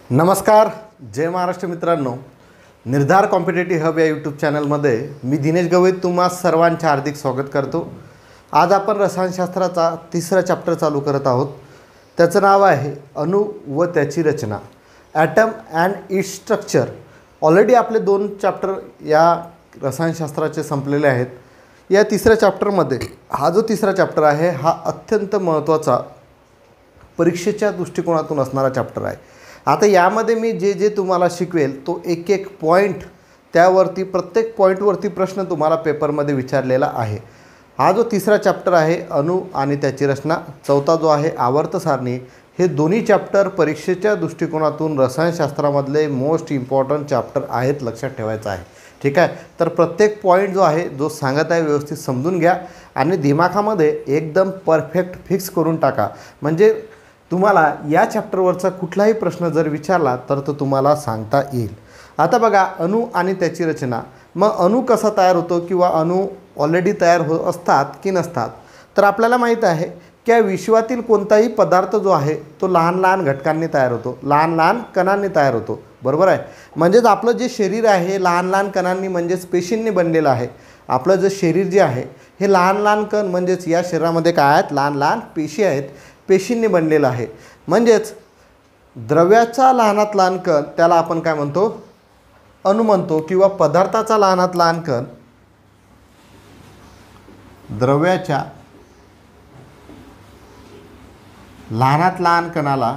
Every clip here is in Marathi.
नमस्कार, जय महाराष्ट्र मित्रांनो. निर्धार कॉम्पिटेटिव्ह हब या यूट्यूब चॅनलमध्ये मी दिनेश गवई तुम्हा सर्वांचे हार्दिक स्वागत करतो. आज आपण रसायनशास्त्राचा तिसरा चॅप्टर चालू करत आहोत. त्याचं नाव आहे अणु व त्याची रचना, atom and its structure. Already आपले 2 चॅप्टर या रसायनशास्त्राचे संपलेले आहेत. या तिसऱ्या चॅप्टरमध्ये हा जो तिसरा चॅप्टर आहे हा अत्यंत महत्त्वाचा परीक्षेच्या दृष्टिकोनातून असणारा चॅप्टर आहे. आता यामध्ये मी जे तुम्हाला शिकवेल तो एक पॉईंट, त्यावरती प्रत्येक पॉईंटवरती प्रश्न तुम्हाला पेपरमध्ये विचारलेला आहे. हा जो तिसरा चॅप्टर आहे अणु आणि त्याची रचना, चौथा जो आहे आवर्त सारणी, हे दोन्ही चॅप्टर परीक्षेच्या दृष्टिकोनातून रसायनशास्त्रामधले मोस्ट इम्पॉर्टंट चॅप्टर आहेत, लक्षात ठेवायचं आहे. ठीक आहे. तर प्रत्येक पॉईंट जो आहे जो सांगत आहे व्यवस्थित समजून घ्या आणि दिमागामध्ये एकदम परफेक्ट फिक्स करून टाका. म्हणजे तुम्हाला या चॅप्टरवरचा कुठलाही प्रश्न जर विचारला तर तो तुम्हाला सांगता येईल. आता बघा, अणु आणि त्याची रचना. मग अणु कसा तयार होतो किंवा अणु ऑलरेडी तयार असतात की नसतात, तर आपल्याला माहीत आहे की या विश्वातील कोणताही पदार्थ जो आहे तो लहान लहान घटकांनी तयार होतो, लहान लहान कणांनी तयार होतो. बरोबर आहे. म्हणजेच आपलं जे शरीर आहे हे लहान लहान कणांनी म्हणजेच पेशींनी बनलेलं आहे. आपलं जे शरीर जे आहे हे लहान लहान कण म्हणजेच या शरीरामध्ये काय आहेत, लहान लहान पेशी आहेत, पेशींनी बनलेलं आहे. म्हणजेच द्रव्याचा लहानात लहान कण त्याला आपण काय म्हणतो, अणु म्हणतो. किंवा पदार्थाचा लहानात लहान कण, द्रव्याच्या लहानात लहान कणाला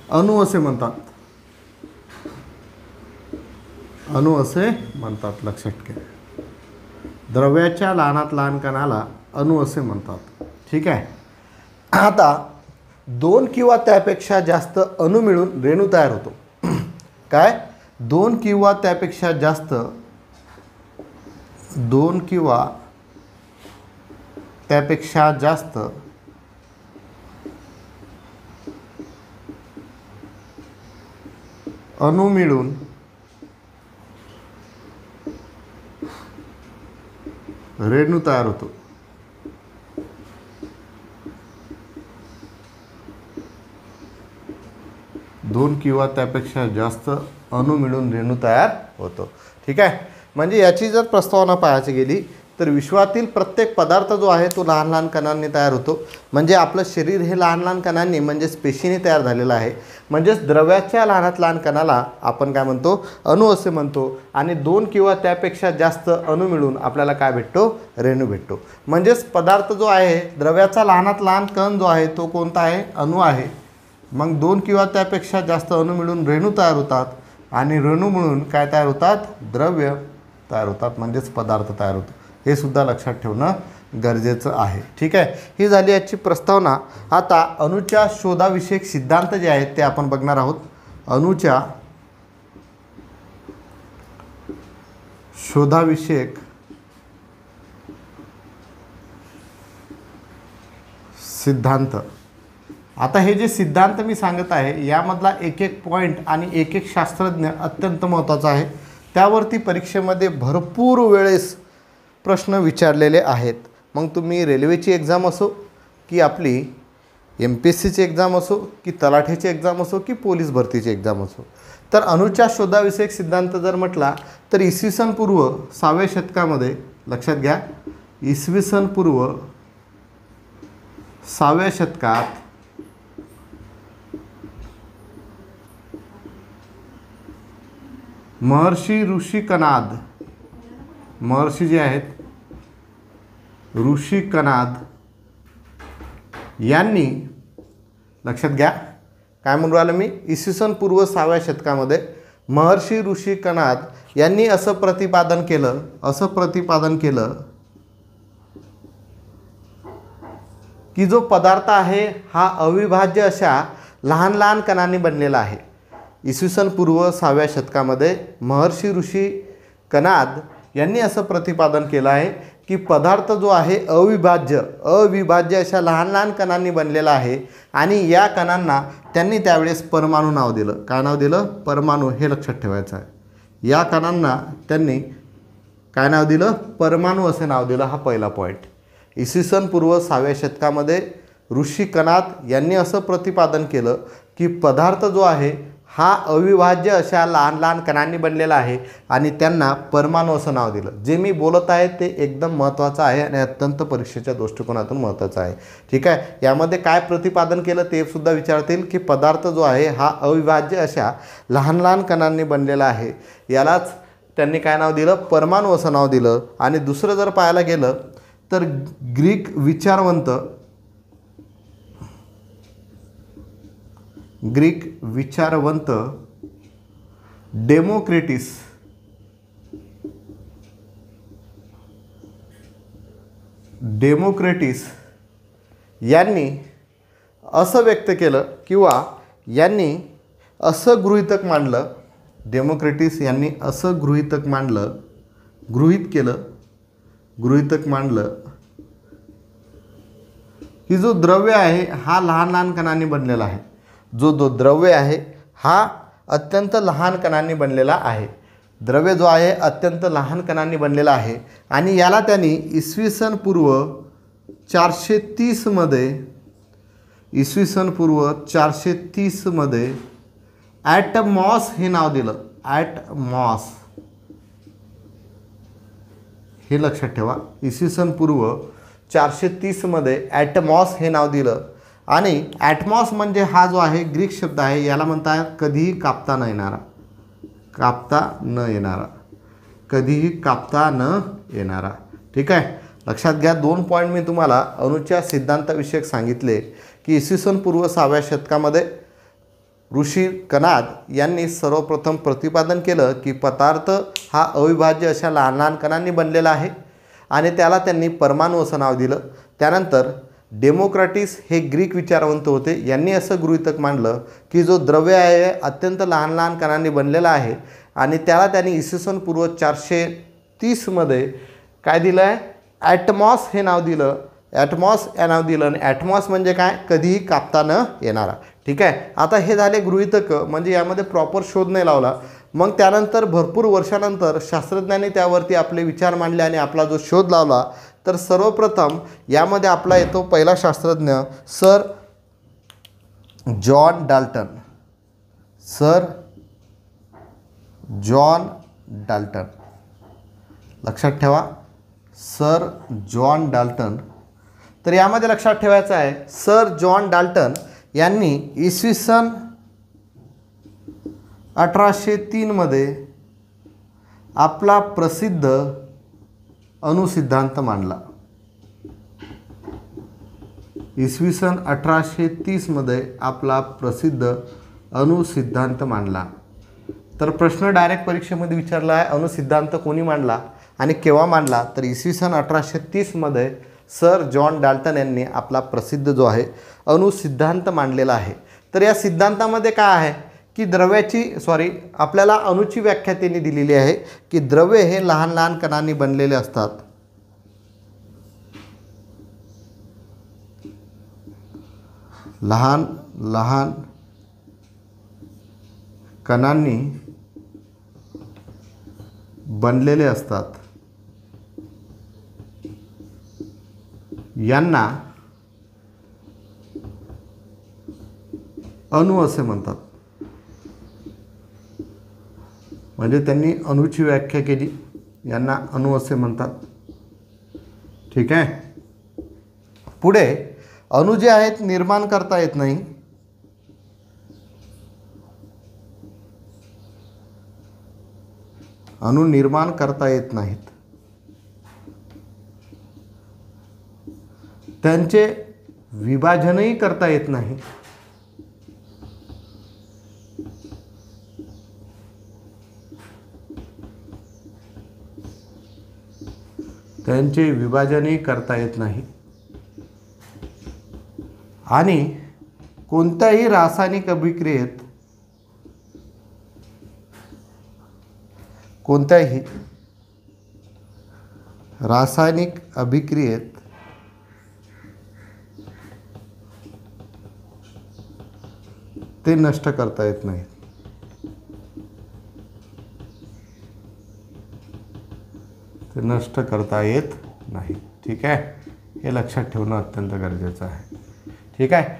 अणु असे म्हणतात. अणु असे म्हणतात, लक्षात घ्या. द्रव्याच्या लहानात लहान कणाला अणु असे म्हणतात. ठीक आहे. आता 2 किंवा त्यापेक्षा जास्त अणु मिळून रेणू तयार होतो. काय? 2 किंवा त्यापेक्षा जास्त, 2 किंवा त्यापेक्षा जास्त अणु मिळून रेणू तयार होतो. दोन किंवा त्यापेक्षा जास्त अणु मिळून रेणू तयार होतो. ठीक आहे. म्हणजे याची जर प्रस्तावना पाहायची गेली तर विश्वातील प्रत्येक पदार्थ जो आहे तो लहान लहान कणांनी तयार होतो. म्हणजे आपलं शरीर हे लहान लहान कणांनी म्हणजेच पेशीने तयार झालेलं आहे. म्हणजेच द्रव्याच्या लहानात लहान कणाला आपण काय म्हणतो, अणु असे म्हणतो. आणि 2 किंवा त्यापेक्षा जास्त अणु मिळून आपल्याला काय भेटतो, रेणू भेटतो. म्हणजेच पदार्थ जो आहे, द्रव्याचा लहानात लहान कण जो आहे तो कोणता आहे, अणु आहे. मग 2 किंवा त्यापेक्षा जास्त अणु मिळून रेणू तयार होतात आणि रेणू मिळून काय तयार होतात, द्रव्य तयार होतात, म्हणजेच पदार्थ तयार होतो. हे सुद्धा लक्षात ठेवणं गरजेचं आहे. ठीक आहे. ही झाली याची प्रस्तावना. आता अणूच्या शोधाविषयक सिद्धांत जे आहेत ते आपण बघणार आहोत. अणूच्या शोधाविषयक सिद्धांत. आता हे जे सिद्धांत मी सांगत आहे यामधला एक पॉईंट आणि एक शास्त्रज्ञ अत्यंत महत्त्वाचा आहे. त्यावरती परीक्षेमध्ये भरपूर वेळेस प्रश्न विचारलेले आहेत. मग तुम्ही रेल्वेची एक्झाम असो की आपली MPSCची एक्झाम असो की तलाठीची एक्झाम असो की पोलीस भरतीची एक्झाम असो, तर अणूच्या शोधाविषयक सिद्धांत जर म्हटला तर इसवी सन पूर्व 6व्या शतकामध्ये, लक्षात घ्या, इसवी सन पूर्व 6व्या शतकात महर्षी ऋषी कणाद, महर्षी जे आहेत ऋषी कणाद यांनी, लक्षात घ्या काय म्हणून राहिलं मी, इसवी सन पूर्व 6व्या शतकामध्ये महर्षी ऋषी कणाद यांनी असं प्रतिपादन केलं की जो पदार्थ आहे हा अविभाज्य अशा लहान लहान कणांनी बनलेला आहे. इसवी सन पूर्व 6व्या शतकामध्ये महर्षी ऋषी कणाद यांनी असं प्रतिपादन केलं आहे की पदार्थ जो आहे अविभाज्य अशा लहान लहान कणांनी बनलेला आहे. आणि या कणांना त्यांनी त्यावेळेस परमाणू नाव दिलं. काय नाव दिलं? परमाणू. हे लक्षात ठेवायचं आहे. या कणांना त्यांनी काय नाव दिलं? परमाणू असे नाव दिलं. हा पहिला पॉईंट. इसवी सन पूर्व 6व्या शतकामध्ये ऋषी कणाद यांनी असं प्रतिपादन केलं की पदार्थ जो आहे हा अविभाज्य अशा लहान लहान कणांनी बनलेला आहे आणि त्यांना परमाणू असं नाव दिलं. जे मी बोलत आहे ते एकदम महत्त्वाचं आहे आणि अत्यंत परीक्षेच्या दृष्टिकोनातून महत्त्वाचं आहे. ठीक आहे. यामध्ये काय प्रतिपादन केलं ते सुद्धा विचारतील की पदार्थ जो आहे हा अविभाज्य अशा लहान लहान कणांनी बनलेला आहे. यालाच त्यांनी काय नाव दिलं? परमाणू असं नाव दिलं. आणि दुसरं जर पाहायला गेलं तर ग्रीक विचारवंत डेमोक्रेटिस यांनी असं व्यक्त केलं किंवा यांनी असं गृहीतक मांडलं. डेमोक्रेटिस यांनी असं गृहीतक मांडलं की जो द्रव्य आहे हा लहान लहान कणांनी बनलेला आहे. जो द्रव्य आहे हा अत्यंत लहान कणांनी बनलेला आहे. द्रव्य जो आहे अत्यंत लहान कणांनी बनलेला आहे आणि याला त्यांनी इसवी सन पूर्व 430 मध्ये ॲटमॉस हे नाव दिलं. ॲटमॉस हे लक्षात ठेवा. इसवी सन पूर्व 430 मध्ये ॲटमॉस हे नाव दिलं. आणि ॲटमॉस म्हणजे हा जो आहे ग्रीक शब्द आहे याला म्हणतात कधीही कापता न येणारा. ठीक आहे. लक्षात घ्या. 2 पॉईंट मी तुम्हाला अणूच्या सिद्धांताविषयक सांगितले की इसवी सन पूर्व 6व्या शतकामध्ये ऋषी कणाद यांनी सर्वप्रथम प्रतिपादन केलं की पदार्थ हा अविभाज्य अशा लहान लहान कणांनी बनलेला आहे आणि त्याला त्यांनी परमाणू असं नाव दिलं. त्यानंतर डेमोक्रेटिस हे ग्रीक विचारवंत होते. यांनी असं गृहीतक मांडलं की जो द्रव्य आहे अत्यंत लहान लहान कणांनी बनलेला आहे आणि त्याला त्यांनी इसवी सन पूर्व 430 मध्ये काय दिलं आहे? ॲटमॉस हे नाव दिलं. ॲटमॉस या नाव दिलं आणि ॲटमॉस म्हणजे काय? कधीही कापता न येणारा. ठीक आहे. आता हे झाले गृहीतक, म्हणजे यामध्ये प्रॉपर शोध नाही लावला. मग त्यानंतर भरपूर वर्षानंतर शास्त्रज्ञांनी त्यावरती आपले विचार मांडले आणि आपला जो शोध लावला तर सर्वप्रथम यामध्ये आपला येतो पहिला शास्त्रज्ञ सर जॉन डाल्टन. लक्षात ठेवा. Sir John Dalton. तर यामध्ये लक्षात ठेवायचं आहे सर जॉन डाल्टन यांनी इसवी सन 1803 मध्ये आपला प्रसिद्ध अणुसिद्धांत मांडला. इसवी सन 1830 मध्ये आपला प्रसिद्ध अणुसिद्धांत मांडला. तर प्रश्न डायरेक्ट परीक्षेमध्ये विचारला आहे अणुसिद्धांत कोणी मांडला आणि केव्हा मांडला? तर इसवी सन 1830 मध्ये सर जॉन डाल्टन यांनी आपला प्रसिद्ध जो आहे अणुसिद्धांत मांडलेला आहे. तर या सिद्धांतामध्ये काय आहे की आपल्याला अणूची व्याख्या त्यांनी दिलेली आहे की द्रव्य हे लहान लहान कणांनी बनलेले असतात. लहान लहान कणांनी बनलेले असतात. यांना अणू असे म्हणतात. म्हणजे त्यांनी अणूची व्याख्या केली. यांना अणू असे म्हणतात. ठीक आहे. पुढे अणू जे आहेत निर्माण करता येत नाही. अणू निर्माण करता येत नाहीत. त्यांचे विभाजनही करता येत नाही. त्यांचे विभाजनही करता येत नाही आणि कोणत्याही रासायनिक अभिक्रियेत ते नष्ट करता येत नाही. ते नष्ट करता येत नाही. ठीक आहे, हे लक्षात ठेवणं अत्यंत गरजेचं आहे. ठीक आहे.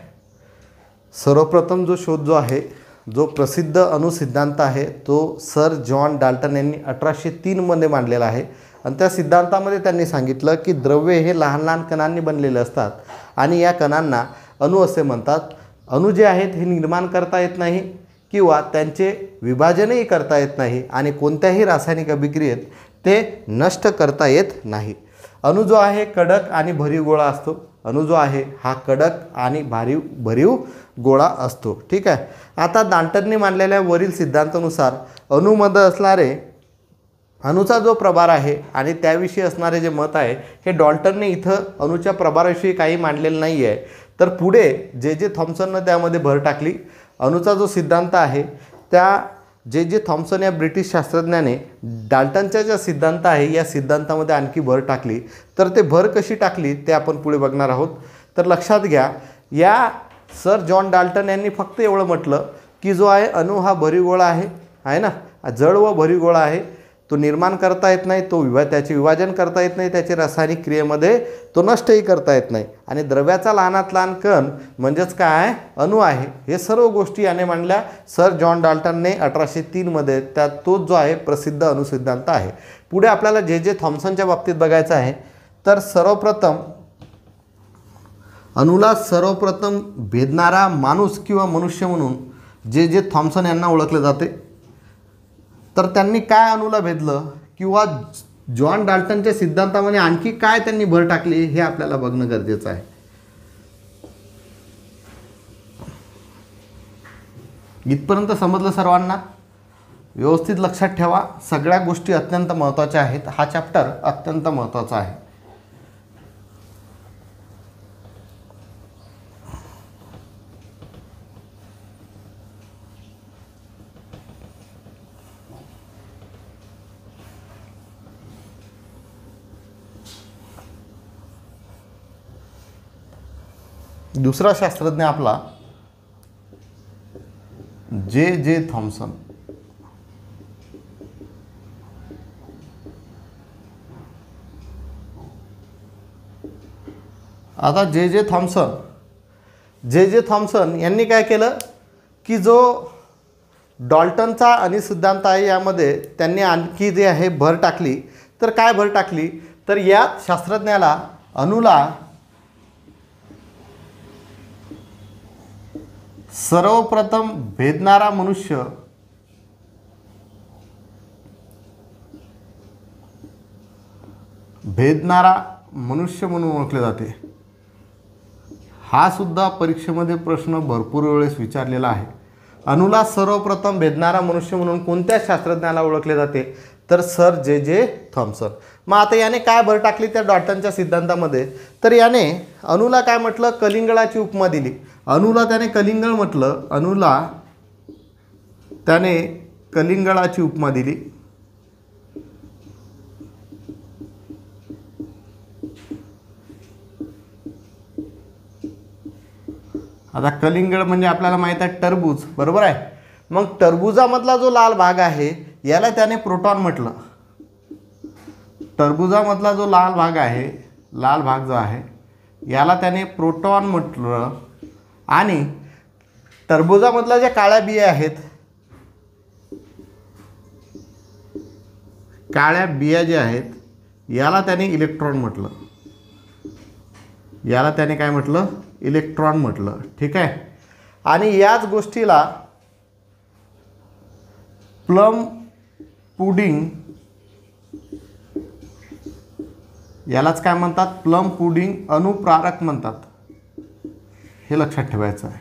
सर्वप्रथम जो शोध जो आहे, जो प्रसिद्ध अणुसिद्धांत आहे, तो सर जॉन डाल्टन यांनी 1803 मध्ये मांडलेला आहे. आणि त्या सिद्धांतामध्ये त्यांनी सांगितलं की द्रव्य हे लहान लहान कणांनी बनलेले असतात आणि या कणांना अणु असे म्हणतात. अणु जे आहेत हे निर्माण करता येत नाही किंवा त्यांचे विभाजनही करता येत नाही आणि कोणत्याही रासायनिक अभिक्रियेत ते नष्ट करता येत नाही. अणु जो आहे कडक आणि भरीव गोळा असतो. अणु जो आहे हा कडक आणि भरीव गोळा असतो. ठीक आहे. आता डाल्टनने मांडलेल्या वरील सिद्धांतानुसार अणुमध्ये असणारे अणुचा जो प्रभार आहे आणि त्याविषयी असणारे जे मत आहे हे डाल्टनने इथं अणुच्या प्रभाराविषयी काही मांडलेलं नाही आहे. तर पुढे जे थॉम्सननं त्यामध्ये भर टाकली. अणुचा जो सिद्धांत आहे त्या जे थॉम्सन या ब्रिटिश शास्त्रज्ञाने डाल्टनच्या ज्या सिद्धांत आहे या सिद्धांतामध्ये आणखी भर टाकली. तर ते भर कशी टाकली ते आपण पुढे बघणार आहोत. तर लक्षात घ्या, या सर जॉन डाल्टन यांनी फक्त एवढं म्हटलं की जो आहे अणु हा भरीव गोळा आहे ना, जड व भरीव गोळा आहे. तो निर्माण करता येत नाही, त्याचे विभाजन करता येत नाही, त्याचे रासायनिक क्रियेमध्ये तो नष्टही करता येत नाही आणि द्रव्याचा लहानात लहान कण म्हणजेच काय अणु आहे. हे सर्व गोष्टी याने मांडल्या सर जॉन डाल्टनने 1803 मध्ये. त्यात तोच जो आहे प्रसिद्ध अणुसिद्धांत आहे. पुढे आपल्याला जे थॉम्सनच्या बाबतीत बघायचं आहे. तर सर्वप्रथम अणुला भेदणारा माणूस किंवा मनुष्य म्हणून जे थॉम्सन यांना ओळखले जाते. तर त्यांनी काय अणुला भेदलं किंवा जॉन डाल्टनच्या सिद्धांतामध्ये आणखी काय त्यांनी भर टाकली हे आपल्याला बघणं गरजेचं आहे. इथपर्यंत समजलं सर्वांना? व्यवस्थित लक्षात ठेवा, सगळ्या गोष्टी अत्यंत महत्त्वाच्या आहेत. हा चॅप्टर अत्यंत महत्त्वाचा आहे. दुसरा शास्त्रज्ञ आपला जे थॉम्सन. आता जे थॉम्सन यांनी काय केलं की जो डाल्टनचा अणुसिद्धांत आहे यामध्ये त्यांनी आणखी जे आहे भर टाकली. तर काय भर टाकली, तर या शास्त्रज्ञाला अणुला सर्वप्रथम भेदणारा मनुष्य म्हणून ओळखले जाते. हा सुद्धा परीक्षेमध्ये प्रश्न भरपूर वेळेस विचारलेला आहे. अणुला सर्वप्रथम भेदणारा मनुष्य म्हणून कोणत्या शास्त्रज्ञाला ओळखले जाते, तर सर जे थॉम्सन. मग आता याने काय भर टाकली त्या डाल्टनच्या सिद्धांतामध्ये, तर याने अणुला काय म्हटलं, कलिंगडाची उपमा दिली. अणुला त्याने कलिंगड म्हटलं, त्याने कलिंगडाची उपमा दिली. आता कलिंगड म्हणजे आपल्याला माहित आहे टरबूज, बरोबर आहे. मग टरबुजामधला जो लाल भाग आहे याला त्याने प्रोटॉन म्हटलं. टरबुजामधला जो लाल भाग जो आहे याला त्याने प्रोटॉन म्हटलं. आणि टरबुजामधल्या ज्या काळ्या बिया आहेत, काळ्या बिया ज्या आहेत याला त्याने इलेक्ट्रॉन म्हटलं. याला त्याने काय म्हटलं, इलेक्ट्रॉन म्हटलं. ठीक आहे. आणि याच गोष्टीला प्लम पुडिंग, यालाच काय म्हणतात, प्लम पुडिंग अणुप्रारक म्हणतात. हे लक्षात ठेवायचं आहे.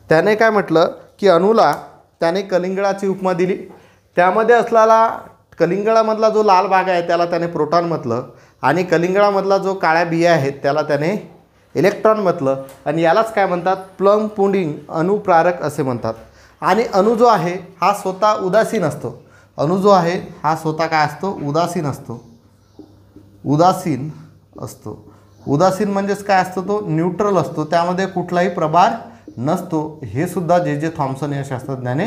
त्याने काय म्हटलं की अणुला त्याने कलिंगडाची उपमा दिली. त्यामध्ये असलेला कलिंगडामधला जो लाल भाग आहे त्याला त्याने प्रोटॉन म्हटलं आणि कलिंगडामधला जो काळ्या बिया आहेत त्याला त्याने इलेक्ट्रॉन म्हटलं. आणि यालाच काय म्हणतात, प्लम पुडिंग अणुप्रारक असे म्हणतात. आणि अणु जो आहे हा स्वतः उदासीन असतो. अणु जो आहे हा स्वतः काय असतो, उदासीन असतो. उदासीन म्हणजेच काय असतो, तो न्यूट्रल असतो, त्यामध्ये कुठलाही प्रभार नसतो. हे सुद्धा जे थॉम्सन या शास्त्रज्ञाने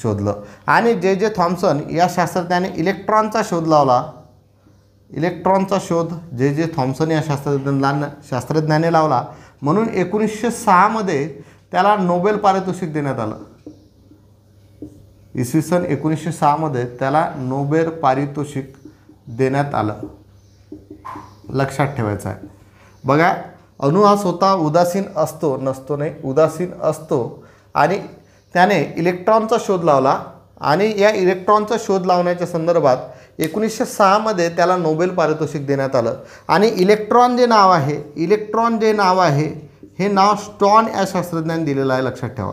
शोधलं. आणि जे थॉम्सन या शास्त्रज्ञाने इलेक्ट्रॉनचा शोध लावला. इलेक्ट्रॉनचा शोध जे थॉम्सन या शास्त्रज्ञाने लावला, म्हणून 1906 मध्ये त्याला नोबेल पारितोषिक देण्यात आलं. इसवी सन 1906 मध्ये त्याला नोबेल पारितोषिक देण्यात आलं. लक्षात ठेवायचं आहे. बघा, अणू हा स्वतः उदासीन असतो, नसतो नाही, उदासीन असतो, आणि त्याने इलेक्ट्रॉनचा शोध लावला, आणि या इलेक्ट्रॉनचा शोध लावण्याच्या संदर्भात 1906 मध्ये त्याला नोबेल पारितोषिक देण्यात आलं. आणि इलेक्ट्रॉन जे नाव आहे हे नाव स्टॉर्न या शास्त्रज्ञाने दिलेलं आहे. लक्षात ठेवा.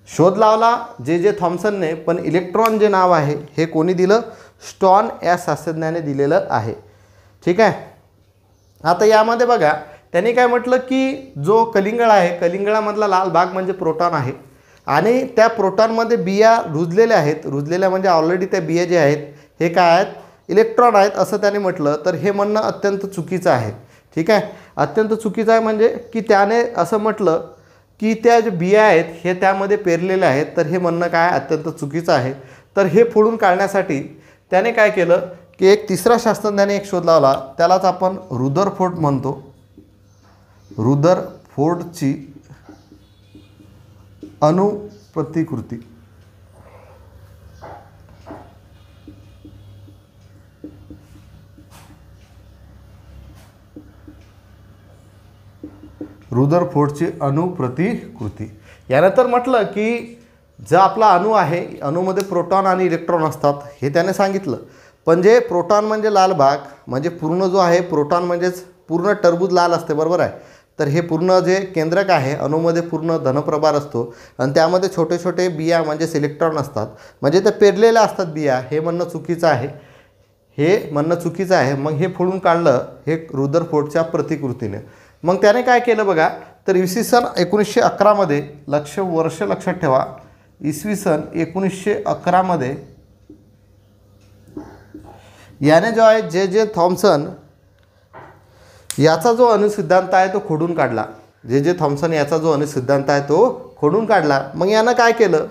शोध लावला जे थॉम्सनने, पण इलेक्ट्रॉन जे नाव आहे हे कोणी दिलं? स्टॉर्न या शास्त्रज्ञाने दिलेलं आहे. ठीक आहे. आता यामध्ये बघा, त्यांनी काय म्हटलं की जो कलिंगळ आहे, कलिंगळामधला लाल भाग म्हणजे प्रोटॉन आहे, आणि त्या प्रोटॉनमध्ये बिया रुजलेल्या आहेत. रुजलेल्या म्हणजे ऑलरेडी त्या बिया जे आहेत हे काय आहेत? इलेक्ट्रॉन आहेत, असं त्याने म्हटलं. तर हे म्हणणं अत्यंत चुकीचं आहे. ठीक आहे. अत्यंत चुकीचं आहे म्हणजे की त्याने असं म्हटलं की त्या ज्या बिया आहेत हे त्यामध्ये पेरलेल्या आहेत. तर हे म्हणणं काय? अत्यंत चुकीचं आहे. तर हे फोडून काढण्यासाठी त्याने काय केलं की एक तिसरा शास्त्रज्ञाने एक शोध लावला, त्यालाच आपण रुदरफोर्ड म्हणतो. रुदरफोर्डची अणुप्रतिकृती. रुदरफोर्डची अणुप्रतिकृती. यानंतर म्हटलं की जो आपला अणू आहे, अणूमध्ये प्रोटॉन आणि इलेक्ट्रॉन असतात हे त्याने सांगितलं. पण जे प्रोटॉन म्हणजे लाल भाग, म्हणजे पूर्ण जो आहे प्रोटॉन म्हणजेच पूर्ण टरबूज लाल असते, बरोबर आहे. तर हे पूर्ण जे केंद्रक आहे अणूमध्ये पूर्ण धनप्रभार असतो, आणि त्यामध्ये छोटे छोटे बिया म्हणजेच इलेक्ट्रॉन असतात, म्हणजे ते पेरलेल्या असतात बिया. हे म्हणणं चुकीचं आहे. मग हे फोडून काढलं हे रुदरफोर्डच्या प्रतिकृतीने. मग त्याने काय केलं बघा, तर इसवी सन 1911 मध्ये, वर्ष लक्षात ठेवा, इसवी सन 1911 मध्ये याने जो आहे जे थॉम्सन याचा जो अणुसिद्धांत आहे तो खोडून काढला. जे थॉम्सन याचा जो अणुसिद्धांत आहे तो खोडून काढला. मग यानं काय केलं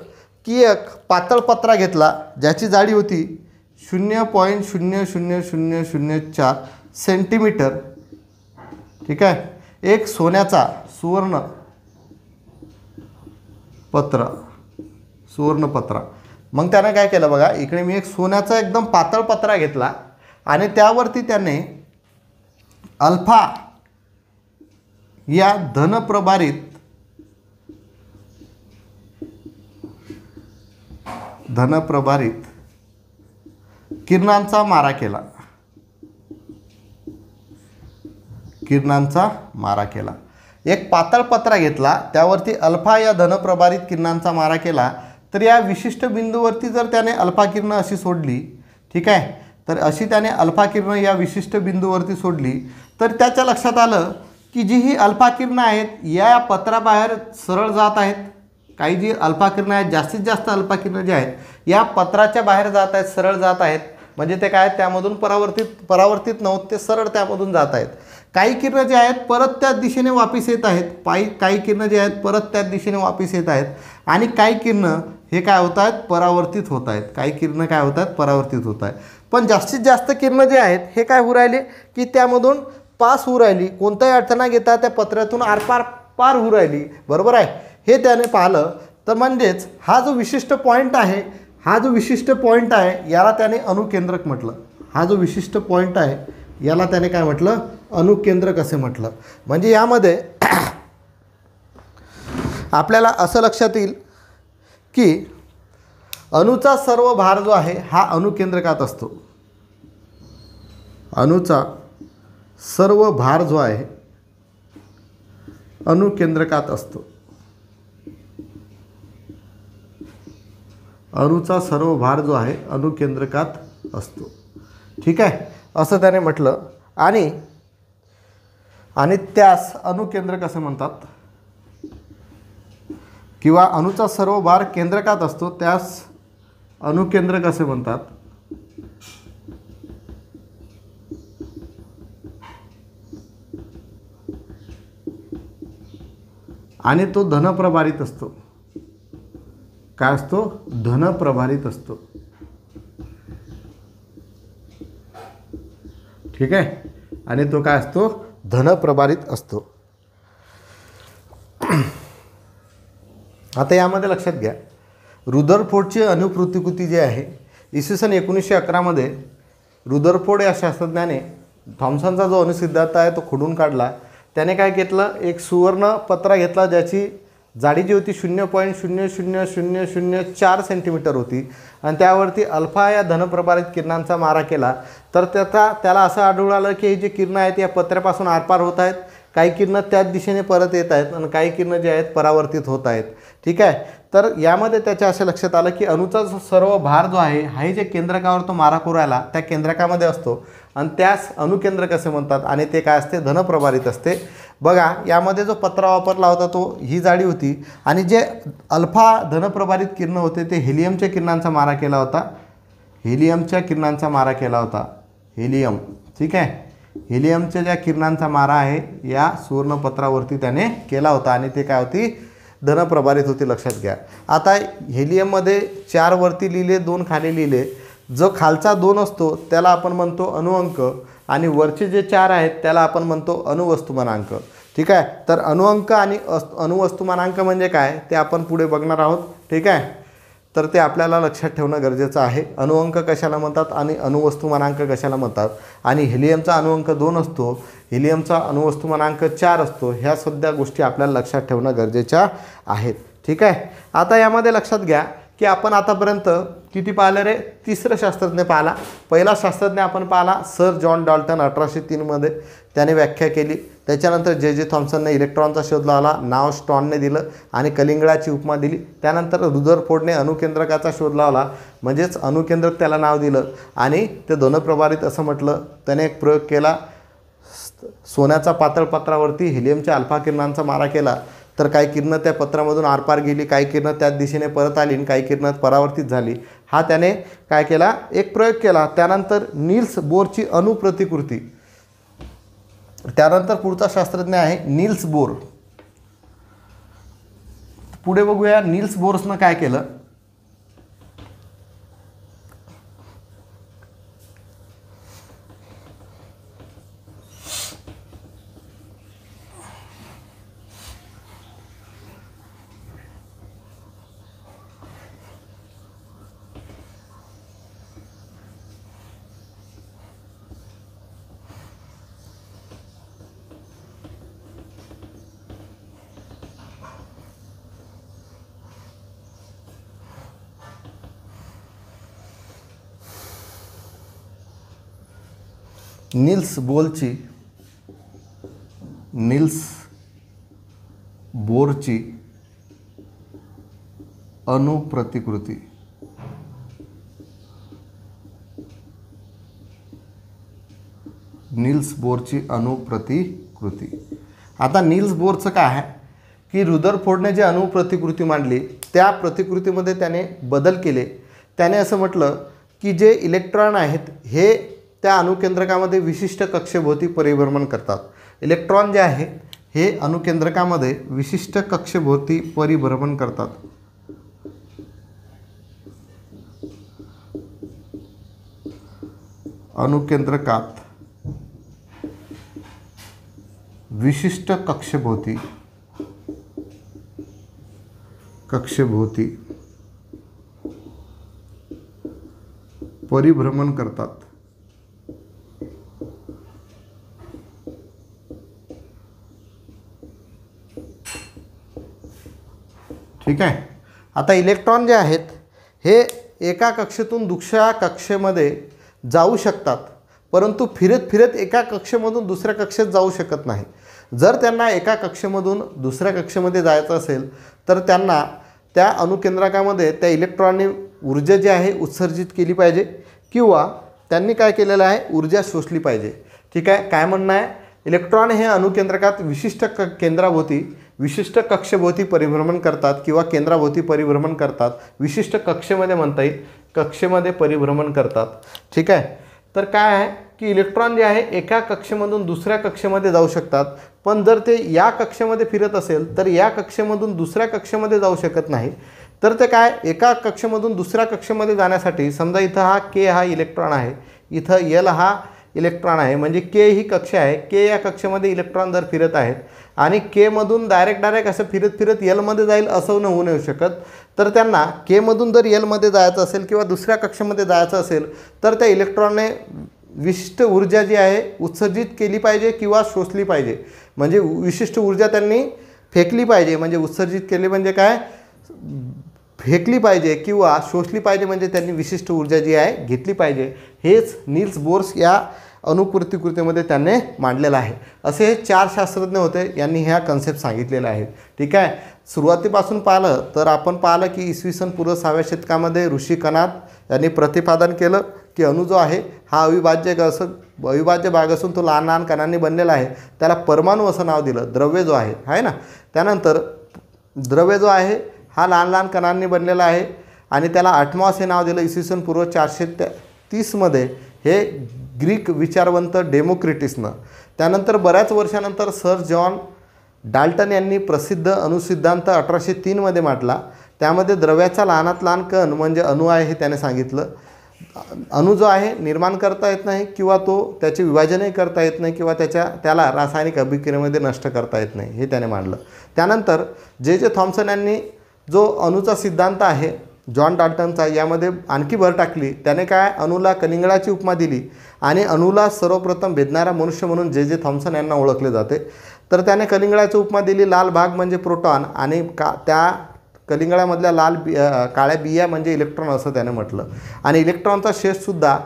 की एक पातळ पत्रा घेतला ज्याची जाडी होती 0.00004 सेंटीमीटर. ठीक आहे. एक सुवर्ण पत्रा. मग त्याने काय केलं बघा, इकडे मी एक सोन्याचा एकदम पातळ पत्रा घेतला, आणि त्यावरती त्याने अल्फा या धनप्रभारित किरणांचा मारा केला. एक पातळ पत्रा घेतला, त्यावरती अल्फा या धनप्रभारित किरणांचा मारा केला. तर या विशिष्ट बिंदूवरती जर त्याने अल्फा किरणं अशी सोडली, ठीक आहे, तर अशी त्याने अल्फा किरणं या विशिष्ट बिंदूवरती सोडली, तर त्याच्या लक्षात आलं की जी ही अल्फा किरणं आहेत या पत्राबाहेर सरळ जात आहेत. काही जी अल्फा किरणं आहेत, जास्तीत जास्त अल्फा किरणं जे आहेत या पत्राच्या बाहेर जात आहेत, सरळ जात आहेत. म्हणजे ते काय, त्यामधून परावर्तित नव्हते, ते सरळ त्यामधून जात आहेत. काही किरणं जे आहेत परत त्याच दिशेने वापस येत आहेत. काही किरणं जे आहेत परत त्याच दिशेने वापस येत आहेत, आणि काही किरणं हे काय होत आहेत, परावर्तित होत आहेत. पण जास्तीत जास्त किरणं जे आहेत हे काय होऊ राहिले की त्यामधून पास होऊ राहिली, कोणताही अडथळा घेता त्या पत्र्यातून पार होऊ राहिली, बरोबर आहे. हे त्याने पाहिलं. तर म्हणजेच हा जो विशिष्ट पॉईंट आहे याला त्याने अणुकेंद्रक म्हटलं. याला त्याने काय म्हटलं, अणुकेंद्रक असे म्हटलं. म्हणजे यामध्ये आपल्याला असं लक्षात येईल की अणूचा सर्व भार जो आहे हा अणुकेंद्रकात असतो. अणूचा सर्व भार जो आहे अणुकेंद्रकात असतो. ठीक आहे, असं त्याने म्हटलं. आणि त्यास अणुकेंद्रक असे म्हणतात, किंवा अणूचा सर्व भार केंद्रकात असतो त्यास अणुकेंद्रक असे म्हणतात. आणि तो धनप्रभारित असतो. काय असतो, धनप्रभारित असतो. ठीक आहे, आणि तो काय असतो, धनप्रभारित असतो. आता यामध्ये लक्षात घ्या, रुदरफोर्डची अणुप्रतिकृती जी आहे, इसवी सन 1911 रुदरफोर्ड या शास्त्रज्ञाने थॉम्सनचा जो अणुसिद्धांत आहे तो खोडून काढला. त्याने काय घेतलं, एक सुवर्ण पत्रा घेतला ज्याची जाडी जी होती 0.00004 सेंटीमीटर होती, आणि त्यावरती अल्फा या धनप्रभारित किरणांचा मारा केला. तर त्याला असं आढळून आलं की हे जे किरणं आहेत या पत्र्यापासून आरपार होत आहेत, काही किरणं त्याच दिशेने परत येत आहेत आणि काही किरणं जे आहेत परावर्तित होत आहेत. ठीक आहे, तर यामध्ये त्याच्या असे लक्षात आलं की अणूचा सर्व भार जो आहे हा जे केंद्रकावर तो मारा करू राहिला त्या केंद्रकामध्ये असतो, आणि त्यास अणुकेंद्रक असे म्हणतात, आणि ते काय असते, धनप्रभारित असते. बघा, यामध्ये जो पत्रा वापरला होता तो ही जाडी होती, आणि जे अल्फा धनप्रभारित किरणं होते ते हेलियमच्या किरणांचा मारा केला होता. हेलियमच्या किरणांचा मारा केला होता, हेलियम. ठीक आहे, हेलियमच्या ज्या किरणांचा मारा आहे या सुवर्णपत्रावरती त्याने केला होता, आणि ते काय होती, धनप्रभारित होती. लक्षात घ्या. आता हेलियममध्ये 4 वरती लिहिले, 2 खाली लिहिले. जो खालचा 2 असतो त्याला आपण म्हणतो अणुअंक, आणि वरचे जे 4 आहेत त्याला आपण म्हणतो अणुवस्तुमानांक. ठीक आहे, तर अणुअंक आणि अणुवस्तुमानांक म्हणजे काय ते आपण पुढे बघणार आहोत. ठीक आहे, तर ते आपल्याला लक्षात ठेवणं गरजेचं आहे. अणुअंक कशाला म्हणतात आणि अणुवस्तुमानांक कशाला म्हणतात, आणि हेलियमचा अणुअंक 2 असतो, हेलियमचा अणुवस्तुमानांक 4 असतो. ह्या सध्या गोष्टी आपल्याला लक्षात ठेवणं गरजेच्या आहेत. ठीक आहे, आता यामध्ये लक्षात घ्या की आपण आतापर्यंत किती पाहिलं रे, तिसरं शास्त्रज्ञ पाहिला. पहिला शास्त्रज्ञ आपण पाहिला सर जॉन डाल्टन 1803 त्याने व्याख्या केली. त्याच्यानंतर जे थॉम्सनने इलेक्ट्रॉनचा शोध लावला, नाव स्टॉनने दिलं आणि कलिंगडाची उपमा दिली. त्यानंतर रुदरफोर्डने अणुकेंद्रकाचा शोध लावला, म्हणजेच अणुकेंद्रक त्याला नाव दिलं, आणि ते धनप्रभारित असं म्हटलं. त्याने एक प्रयोग केला, सोन्याचा पातळ पत्रावरती हेलियमच्या अल्फा किरणांचा मारा केला, तर काही किरणं त्या पत्रामधून आरपार गेली, काही किरणं त्याच दिशेने परत आली आणि काही किरणं परावर्तित झाली. हा त्याने काय केला, एक प्रयोग केला. त्यानंतर नील्स बोरची अणुप्रतिकृती. त्यानंतर पुढचा शास्त्रज्ञ आहे नील्स बोर. पुढे बघूया नील्स बोर्सनं काय केलं. नील्स बोरची अणुप्रतिकृती. नील्स बोरची अणुप्रतिकृती. आता नील्स बोरचं काय आहे की रुदरफोर्डने जे अणुप्रतिकृती मांडली त्या प्रतिकृतीमध्ये त्याने बदल केले. त्याने असं म्हटलं की जे इलेक्ट्रॉन आहेत हे त्या अणुकेंद्रकामध्ये विशिष्ट कक्षेभोवती परिभ्रमण करतात. इलेक्ट्रॉन जे आहे हे अणुकेंद्रकामध्ये विशिष्ट कक्षेभोवती परिभ्रमण करतात. अणुकेंद्रकात विशिष्ट कक्षेभोवती परिभ्रमण करतात. ठीक आहे, आता इलेक्ट्रॉन जे आहेत हे एका कक्षेतून दुसऱ्या कक्षेमध्ये जाऊ शकतात, परंतु फिरत एका कक्षेमधून दुसऱ्या कक्षेत जाऊ शकत नाही. जर त्यांना एका कक्षेमधून दुसऱ्या कक्षेमध्ये जायचं असेल तर त्यांना त्या अणुकेंद्रकामध्ये त्या इलेक्ट्रॉनने ऊर्जा जी आहे उत्सर्जित केली पाहिजे, किंवा त्यांनी काय केलेलं आहे, ऊर्जा शोषली पाहिजे. ठीक आहे, काय म्हणणं आहे, इलेक्ट्रॉन हे अणुकेंद्रकात विशिष्ट केंद्राभोवती विशिष्ट कक्षेभोवती परिभ्रमण करतात, किंवा केंद्राभोवती परिभ्रमण करतात. विशिष्ट कक्षेमध्ये म्हणता येईल, कक्षेमध्ये परिभ्रमण करतात. ठीक आहे, तर काय आहे की इलेक्ट्रॉन जे आहे एका कक्षेमधून दुसऱ्या कक्षेमध्ये जाऊ शकतात, पण जर ते या कक्षेमध्ये फिरत असेल तर या कक्षेमधून दुसऱ्या कक्षेमध्ये जाऊ शकत नाही. तर ते काय, एका कक्षेमधून दुसऱ्या कक्षेमध्ये जाण्यासाठी समजा इथं हा के हा इलेक्ट्रॉन आहे, इथं एल हा इलेक्ट्रॉन आहे, म्हणजे के ही कक्षा आहे. के या कक्षेमध्ये इलेक्ट्रॉन जर फिरत आहेत आणि केमधून डायरेक्ट असं फिरत फिरत एलमध्ये जाईल असं होऊ नाही शकत. तर त्यांना केमधून जर एलमध्ये जायचं असेल किंवा दुसऱ्या कक्षेमध्ये जायचं असेल तर त्या इलेक्ट्रॉनने विशिष्ट ऊर्जा जी आहे उत्सर्जित केली पाहिजे किंवा शोषली पाहिजे. म्हणजे विशिष्ट ऊर्जा त्यांनी फेकली पाहिजे, म्हणजे उत्सर्जित केली म्हणजे काय, फेकली पाहिजे किंवा शोषली पाहिजे, म्हणजे त्यांनी विशिष्ट ऊर्जा जी आहे घेतली पाहिजे. हेच नील्स बोर्स या अणुप्रतिकृतीमध्ये त्यांनी मांडलेलं आहे. असे हे 4 शास्त्रज्ञ होते, यांनी ह्या कन्सेप्ट सांगितलेल्या आहेत. ठीक आहे. सुरुवातीपासून पाहिलं तर आपण पाहिलं की इसवी सन पूर्व 6व्या शतकामध्ये ऋषी कणाद यांनी प्रतिपादन केलं की अणु जो आहे हा अविभाज्य भाग असून तो लहान लहान कणांनी बनलेला आहे. त्याला परमाणू असं नाव दिलं. द्रव्य जो आहे ना, त्यानंतर द्रव्य जो आहे हा लहान लहान कणांनी बनलेला आहे आणि त्याला ॲटमॉस हे नाव दिलं इसवी सन पूर्व 430मध्ये हे ग्रीक विचारवंत डेमोक्रिटसनं. त्यानंतर बऱ्याच वर्षानंतर सर जॉन डाल्टन यांनी प्रसिद्ध अणुसिद्धांत 1803मध्ये मांडला. त्यामध्ये द्रव्याचा लहानात लहान कण म्हणजे अणु आहे हे त्याने सांगितलं. अणु जो आहे निर्माण करता येत नाही किंवा त्याचे विभाजनही करता येत नाही किंवा त्याला रासायनिक अभिक्रियेमध्ये नष्ट करता येत नाही हे त्याने मांडलं. त्यानंतर जे थॉम्सन यांनी जो अणुचा सिद्धांत आहे जॉन डाल्टनचा यामध्ये आणखी भर टाकली. त्याने काय अणुला कलिंगडाची उपमा दिली आणि अणुला सर्वप्रथम भेदणारा मनुष्य म्हणून जे थॉम्सन यांना ओळखले जाते. तर त्याने कलिंगडाची उपमा दिली. लाल भाग म्हणजे प्रोटॉन आणि त्या कलिंगडामधल्या काळ्या बिया म्हणजे इलेक्ट्रॉन असं त्याने म्हटलं. आणि इलेक्ट्रॉनचा शेषसुद्धा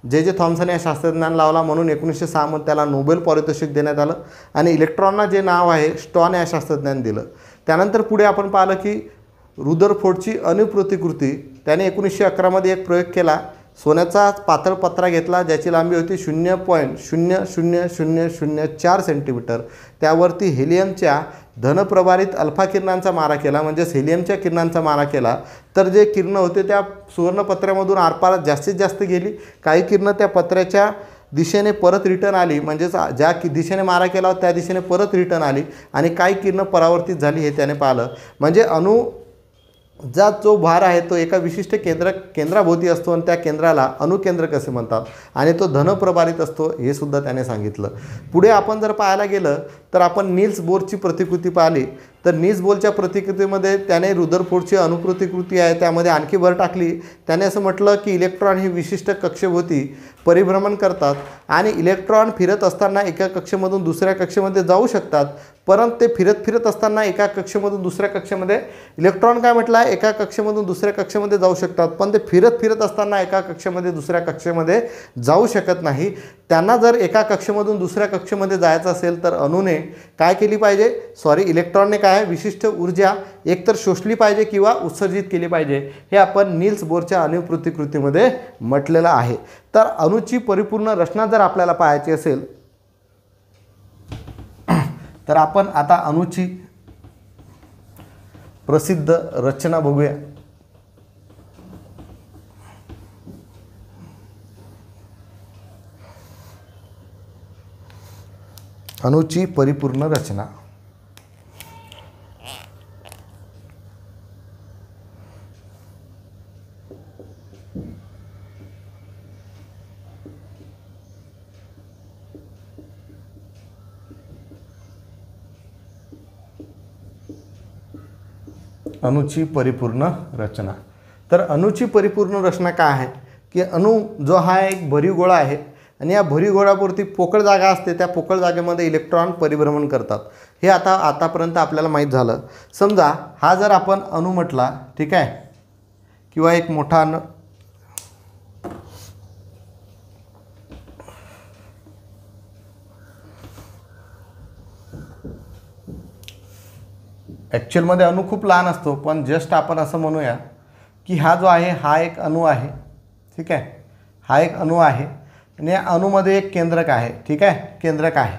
जे थॉम्सन या शास्त्रज्ञांना लावला म्हणून 1906 मध्ये त्याला नोबेल पारितोषिक देण्यात आलं आणि इलेक्ट्रॉनना जे नाव आहे स्टॉन या शास्त्रज्ञांनी दिलं. त्यानंतर पुढे आपण पाहिलं की रुदरफोर्डची अणुप्रतिकृती त्याने 1911मध्ये एक प्रयोग केला. सोन्याचा पातळ पत्रा घेतला ज्याची लांबी होती 0.00004 सेंटीमीटर. त्यावरती हेलियमच्या धनप्रभारित अल्फा किरणांचा मारा केला, म्हणजेच हेलियमच्या किरणांचा मारा केला. तर जे किरणं होते त्या सुवर्णपत्र्यामधून आरपार जास्तीत जास्त गेली. काही किरणं त्या पत्र्याच्या दिशेने परत रिटर्न आली, म्हणजेच ज्या दिशेने मारा केला त्या दिशेने परत रिटर्न आली आणि काही किरणं परावर्तित झाली हे त्याने पाहिलं. म्हणजे अणुचा जो भार आहे तो एका विशिष्ट केंद्राभोवती असतो आणि त्या केंद्राला अणुकेंद्र कसे म्हणतात आणि तो धनप्रभारित असतो हे सुद्धा त्याने सांगितलं. पुढे आपण जर पाहायला गेलं तर आपण नील्स बोरची प्रतिकृती पाहिली. तर नील्स बोरच्या प्रतिकृतीमध्ये त्याने रुदरफोर्डची अणुप्रतिकृती आहे त्यामध्ये आणखी भर टाकली. त्याने असं म्हटलं की इलेक्ट्रॉन ही विशिष्ट कक्षेभोवती परिभ्रमण करतात आणि इलेक्ट्रॉन फिरत असताना एका कक्षेमधून दुसऱ्या कक्षेमध्ये जाऊ शकतात. परंतु ते फिरत असताना एका कक्षेमधून दुसऱ्या कक्षेमध्ये इलेक्ट्रॉन काय म्हटलं आहे एका कक्षेमधून दुसऱ्या कक्षेमध्ये जाऊ शकतात, पण ते फिरत असताना एका कक्षेमध्ये दुसऱ्या कक्षेमध्ये जाऊ शकत नाही. त्यांना जर एका कक्षेमधून दुसऱ्या कक्षेमध्ये जायचं असेल तर अणूने काय केली पाहिजे, इलेक्ट्रॉनने काय विशिष्ट ऊर्जा एकतर शोषली पाहिजे किंवा उत्सर्जित केली पाहिजे. हे आपण नील्स बोरच्या अणुप्रतिकृतीमध्ये म्हटलेलं आहे. तर अणूची परिपूर्ण रचना जर आपल्याला पाहायची असेल तर आपण आता अणूची प्रसिद्ध रचना बघूया. अणूची परिपूर्ण रचना. अणूची परिपूर्ण रचना. तर अणूची परिपूर्ण रचना काय आहे की अणू जो हा एक भरीव गोळा आहे आणि या भरीव गोळापुरती पोकळ जागा असते. त्या पोकळ जागेमध्ये इलेक्ट्रॉन परिभ्रमण करतात. हे आतापर्यंत आपल्याला माहीत झालं. समजा हा जर आपण अणू म्हटला, ठीक आहे, किंवा एक मोठा अणू ॲक्च्युअलमध्ये अणू खूप लहान असतो, पण जस्ट आपण असं म्हणूया की हा जो आहे हा एक अणू आहे. ठीक आहे, हा एक अणू आहे आणि या अणूमध्ये एक केंद्रक आहे. ठीक आहे, केंद्रक आहे,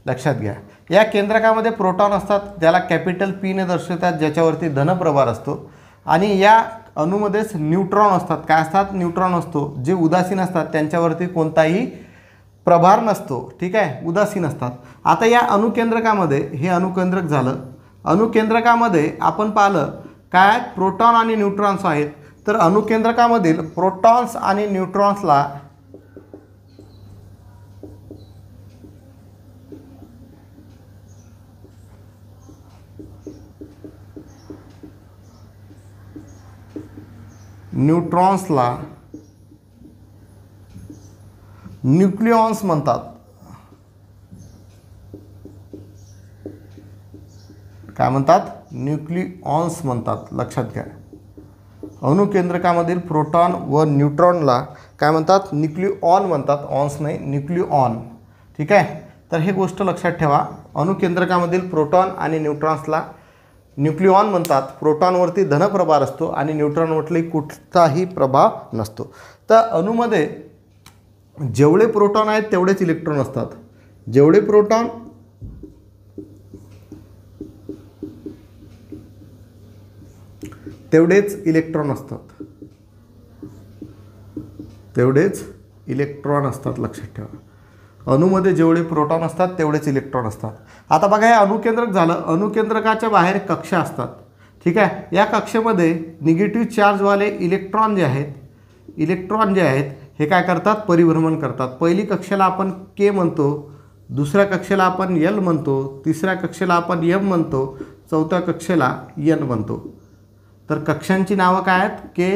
लक्षात घ्या. या केंद्रकामध्ये प्रोटॉन असतात, त्याला कॅपिटल पीने दर्शवतात, ज्याच्यावरती धनप्रभार असतो. आणि या अणूमध्येच न्यूट्रॉन असतात. काय असतात, न्यूट्रॉन असतो. जे उदासीन असतात त्यांच्यावरती कोणताही प्रभार नसतो. ठीक आहे, उदासीन असतात. आता या अणुकेंद्रकामध्ये हे अणुकेंद्रक झालं. अणुकेंद्रकामध्ये आपण पाहिलं काय प्रोटॉन आणि न्यूट्रॉन्स आहेत. तर अणुकेंद्रकामधील प्रोटॉन्स आणि न्यूट्रॉन्सला न्यूट्रॉन्सला न्यूक्लिऑन्स म्हणतात. काय म्हणतात? न्यूक्लिऑन्स म्हणतात. लक्षात घ्या. अणुकेंद्रकामधील प्रोटॉन व न्यूट्रॉनला काय म्हणतात? न्यूक्लिऑन म्हणतात. ऑन्स नाही, न्यूक्लिऑन. ठीक आहे. तर हे गोष्ट लक्षात ठेवा. अणुकेंद्रकामधील प्रोटॉन आणि न्यूट्रॉन्सला न्यूक्लिऑन म्हणतात. प्रोटॉनवरती धनप्रभार असतो आणि न्यूट्रॉनवरती कुठलाही प्रभाव नसतो. तर अणूमध्ये जेवढे प्रोटॉन आहेत तेवढेच इलेक्ट्रॉन असतात. जेवढे प्रोटॉन तेवढेच इलेक्ट्रॉन असतात. तेवढेच इलेक्ट्रॉन असतात. लक्षात ठेवा. अणूमध्ये जेवढे प्रोटॉन असतात तेवढेच इलेक्ट्रॉन असतात. आता बघा, हे अणुकेंद्रक झालं. अणुकेंद्रकाच्या बाहेर कक्षा असतात. ठीक आहे. या कक्षेमध्ये निगेटिव्ह चार्जवाले इलेक्ट्रॉन जे आहेत हे काय करतात? परिभ्रमण करतात. पहिली कक्षेला आपण के म्हणतो, दुसऱ्या कक्षेला आपण एल म्हणतो, तिसऱ्या कक्षेला आपण एम म्हणतो, चौथ्या कक्षेला एन म्हणतो. तर कक्षांची नावं काय आहेत? के,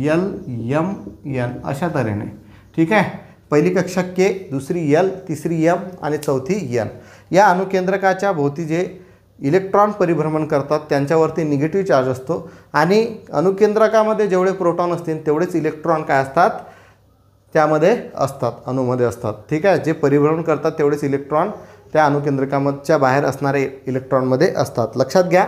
एल, एम, एन अशा तऱ्हेने. ठीक आहे. पहिली कक्षा के, दुसरी एल, तिसरी एम आणि चौथी एन. या अणुकेंद्रकाच्या भोवती जे इलेक्ट्रॉन परिभ्रमण करतात त्यांच्यावरती निगेटिव्ह चार्ज असतो आणि अणुकेंद्रकामध्ये जेवढे प्रोटॉन असतील तेवढेच इलेक्ट्रॉन काय असतात? त्यामध्ये असतात, अणूमध्ये असतात. ठीक आहे. जे परिभ्रमण करतात तेवढेच इलेक्ट्रॉन त्या अणुकेंद्रकाच्या बाहेर असणारे इलेक्ट्रॉनमध्ये असतात. लक्षात घ्या.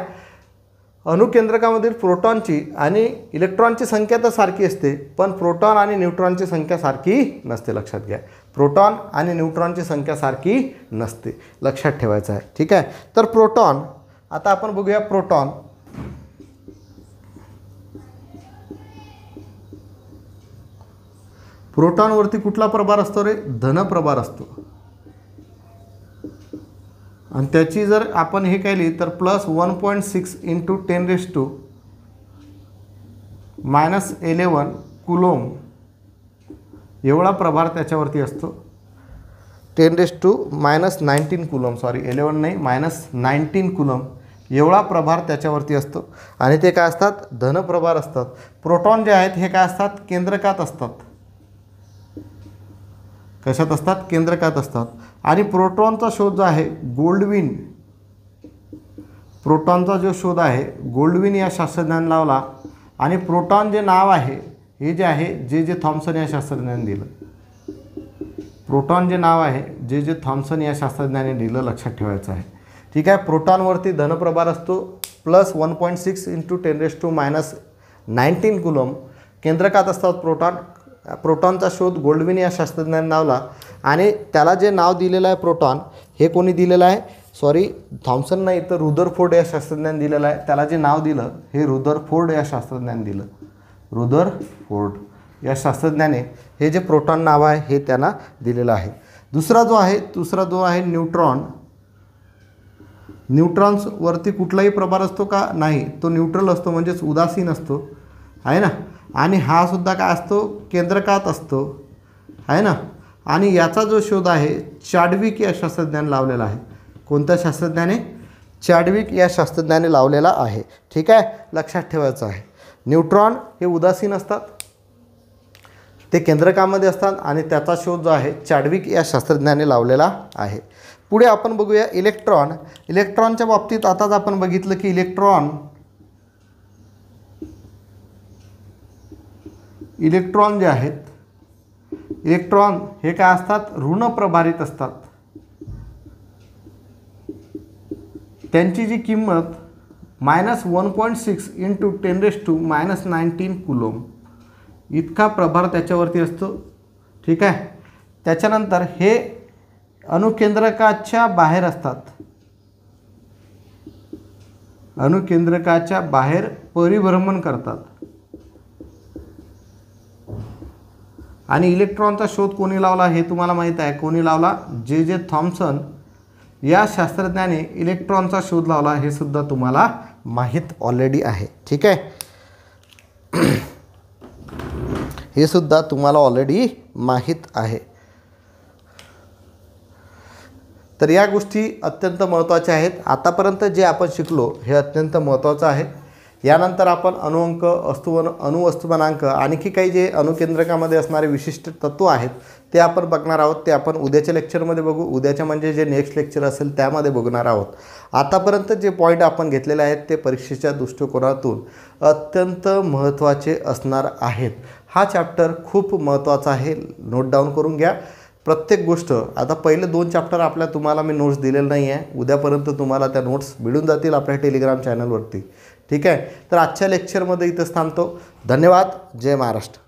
अणुकेंद्रकामधील प्रोटॉनची आणि इलेक्ट्रॉनची संख्या तर सारखी असते, पण प्रोटॉन आणि न्यूट्रॉनची संख्या सारखी नसते. लक्षात घ्या. प्रोटॉन आणि न्यूट्रॉनची संख्या सारखी नसते. लक्षात ठेवायचं आहे. ठीक आहे. तर प्रोटॉन, आता आपण बघूया प्रोटॉन. प्रोटॉनवरती कुठला प्रभार असतो रे? धनप्रभार असतो. आणि त्याची जर आपण हे केली तर प्लस 1.6 × 10⁻11 कुलोम एवढा प्रभार त्याच्यावरती असतो. 10⁻19 कुलोम, सॉरी 11 नाही, -19 कुलोम एवढा प्रभार त्याच्यावरती असतो. आणि ते काय असतात? धनप्रभार असतात. प्रोटॉन जे आहेत हे काय असतात? केंद्रकात असतात. कशात असतात? केंद्रकात असतात. आणि प्रोटॉनचा शोध जो आहे गोल्डविन, प्रोटॉनचा जो शोध आहे गोल्डविन या शास्त्रज्ञाने लावला. आणि प्रोटॉन जे नाव आहे हे जे आहे जे थॉम्सन या शास्त्रज्ञाने दिलं. प्रोटॉन जे नाव आहे जे थॉम्सन या शास्त्रज्ञाने दिलं. लक्षात ठेवायचं आहे. ठीक आहे. प्रोटॉनवरती धनप्रभार असतो. प्लस 1.6 × 10⁻19 कुलोम केंद्रकात असतात प्रोटॉन. प्रोटॉनचा शोध गोल्डविन या शास्त्रज्ञाने लावला आणि त्याला जे नाव दिलेलं आहे प्रोटॉन हे कोणी दिलेलं आहे? सॉरी, थॉम्सन नाही तर रुदरफोर्ड या शास्त्रज्ञाने दिलेलं आहे. त्याला जे नाव दिलं हे रुदरफोर्ड या शास्त्रज्ञाने दिलं. रुदरफोर्ड या शास्त्रज्ञाने हे जे प्रोटॉन नाव आहे हे त्यांना दिलेलं आहे. दुसरा जो आहे न्यूट्रॉन. न्यूट्रॉन्सवरती कुठलाही प्रभार असतो का? नाही. तो न्यूट्रल असतो, म्हणजेच उदासीन असतो, आहे ना. आणि हा सुद्धा काय असतो? केंद्रकात असतो, आहे ना. आणि याचा जो शोध आहे चॅडविक या शास्त्रज्ञाने लावलेला आहे. कोणत्या शास्त्रज्ञाने? चॅडविक या शास्त्रज्ञाने लावलेला आहे. ठीक आहे. लक्षात ठेवायचं आहे. न्यूट्रॉन हे उदासीन असतात, ते केंद्रकामध्ये असतात आणि त्याचा शोध जो आहे चॅडविक या शास्त्रज्ञाने लावलेला आहे. पुढे आपण बघूया इलेक्ट्रॉन. इलेक्ट्रॉनच्या बाबतीत आताच आपण बघितलं की इलेक्ट्रॉन जे आहेत, इलेक्ट्रॉन हे काय असतात? ऋण प्रभारित असतात. त्यांची जी किंमत -1.6 × 10⁻19 कुलोम इतका प्रभार त्याच्यावरती असतो. ठीक आहे. त्याच्यानंतर हे अणुकेंद्रकाच्या बाहेर असतात. अणुकेंद्रकाच्या बाहेर परिभ्रमण करतात. आणि इलेक्ट्रॉनचा शोध कोणी लावला हे तुम्हाला माहीत आहे. कोणी लावला? जे थॉम्सन या शास्त्रज्ञाने इलेक्ट्रॉनचा शोध लावला हे सुद्धा तुम्हाला माहीत ऑलरेडी आहे. ठीक आहे. हे सुद्धा तुम्हाला ऑलरेडी माहीत आहे. तर या गोष्टी अत्यंत महत्त्वाच्या आहेत. आतापर्यंत जे आपण शिकलो हे अत्यंत महत्त्वाचं आहे. यानंतर आपण अणुअंक, अणुवस्तुमानांक, आणखी काही जे अणुकेंद्रकामध्ये असणारे विशिष्ट तत्व आहेत ते आपण बघणार आहोत. ते आपण उद्याच्या लेक्चरमध्ये बघू. उद्याच्या म्हणजे जे नेक्स्ट लेक्चर असेल त्यामध्ये बघणार आहोत. आतापर्यंत जे पॉईंट आपण घेतलेले आहेत ते परीक्षेच्या दृष्टिकोनातून अत्यंत महत्त्वाचे असणार आहेत. हा चॅप्टर खूप महत्त्वाचा आहे, नोट डाऊन करून घ्या प्रत्येक गोष्ट. आता पहिले 2 चॅप्टर तुम्हाला मी नोट्स दिलेले नाही आहे. उद्यापर्यंत तुम्हाला त्या नोट्स मिळून जातील आपल्या टेलिग्राम चॅनलवरती. ठीक आहे. तर आजच्या लेक्चरमध्ये इथंच थांबतो. धन्यवाद. जय महाराष्ट्र.